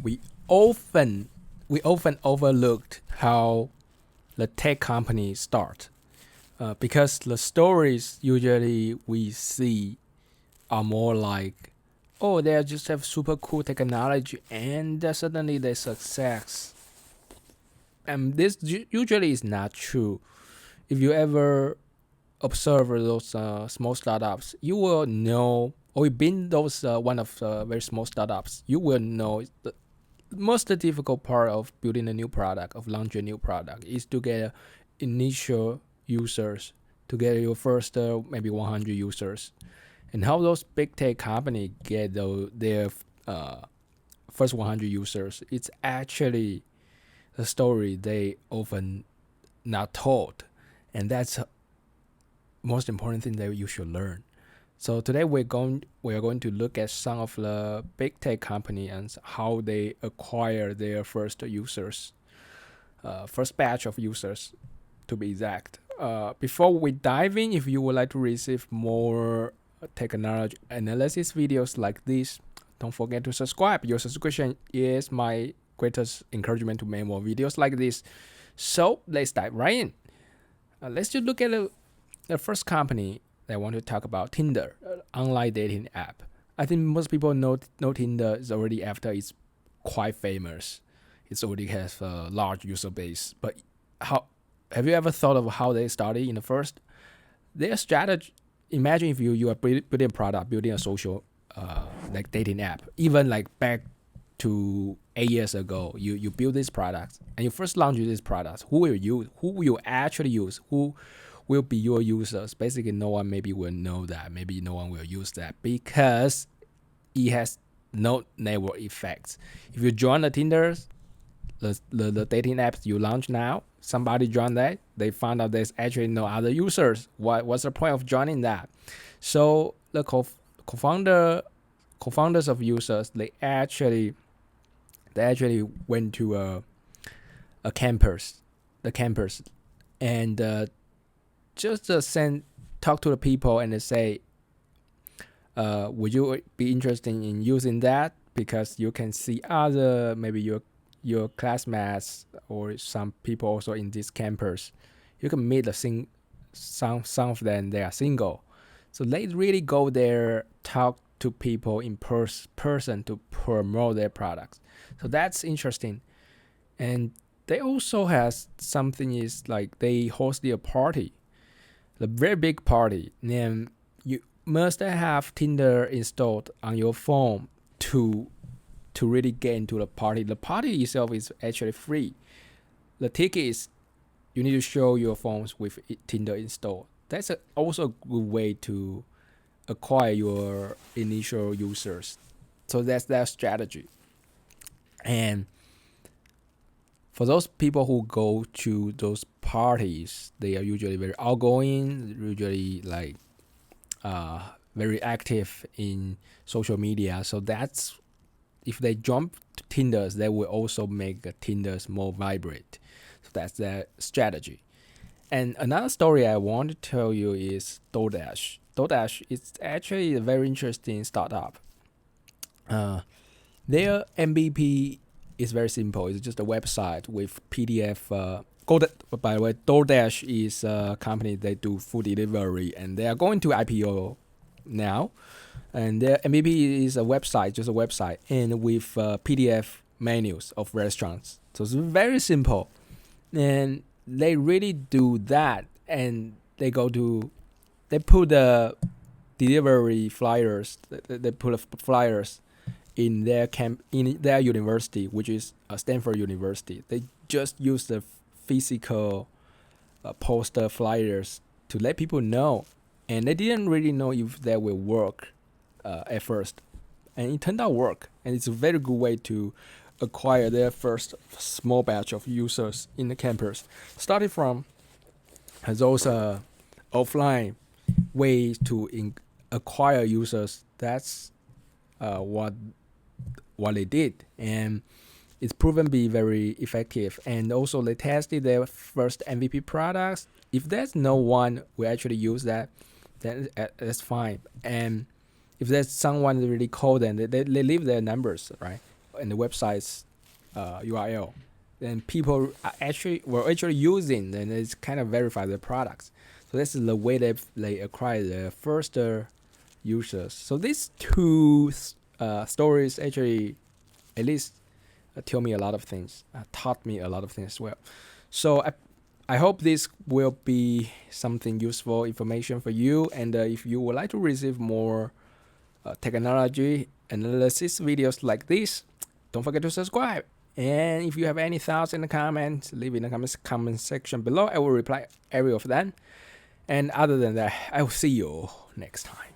we often we often overlooked how the tech companies start because the stories usually we see are more like, oh, they just have super cool technology and suddenly they success. And this usually is not true. If you ever observe those small startups, you will know, or you've been those one of very small startups, you will know the most difficult part of building a new product, of launching a new product, is to get initial users, to get your first maybe 100 users, and how those big tech companies get their uh, first 100 users. It's actually the story they often not told, and that's the most important thing that you should learn. So today we are going to look at some of the big tech company and how they acquire their first users, first batch of users to be exact. Before we dive in, if you would like to receive more technology analysis videos like this, don't forget to subscribe. Your subscription is my greatest encouragement to make more videos like this. So let's dive right in. Let's just look at the first company that I want to talk about, Tinder, online dating app. I think most people know Tinder is already after it's quite famous. It already has a large user base. But how have you ever thought of how they started in the first? Their strategy. Imagine if you are building a product, building a social like dating app. Even like back to 8 years ago, you build this product and you first launch this product. Who will use? Who will you actually use? Who will be your users? Basically, no one maybe will know that. Maybe no one will use that because it has no network effects. If you join the Tinder, the dating apps you launch now, somebody joined that, they found out there's actually no other users. What's the point of joining that? So the co-founders of users, they actually went to a campus, the campus, and just send talk to the people and they say, would you be interested in using that? Because you can see other maybe your classmates or some people also in this campus. You can meet some of them, they are single, so they really go there, talk to people in person to promote their products. So that's interesting. And they also has something is like they hosted a party, a very big party, and you must have Tinder installed on your phone to really get into the party. The party itself is actually free. The ticket is you need to show your phones with Tinder installed. That's also a good way to acquire your initial users. So that's their strategy. And for those people who go to those parties, they are usually very outgoing, usually like very active in social media. So that's if they jump to Tinders, they will also make Tinders more vibrant. So that's their strategy. And another story I want to tell you is DoorDash. DoorDash is actually a very interesting startup. Uh, their MVP is very simple. It's just a website with PDF. By the way, DoorDash is a company that do food delivery, and they are going to IPO now. And their MVP is a website, just a website, and with PDF menus of restaurants. So it's very simple, and they really do that. And they put the delivery flyers. They put flyers in their university, which is Stanford University. They just use the physical poster flyers to let people know, and they didn't really know if that will work at first, and it turned out work, and it's a very good way to acquire their first small batch of users in the campus. Starting from those offline ways to acquire users, that's what they did, and it's proven to be very effective. And also they tested their first MVP products. If there's no one who actually use that, then that's fine. And if there's someone really cold, then they leave their numbers, right? and the website's URL. Then people were actually using, and it's kind of verify the products. So this is the way they acquire the first users. So these two stories actually at least tell me a lot of things, taught me a lot of things as well. So I hope this will be something useful information for you. And if you would like to receive more technology analysis videos like this, don't forget to subscribe. And if you have any thoughts in the comments, leave in the comment section below. I will reply every of them. And other than that, I will see you next time.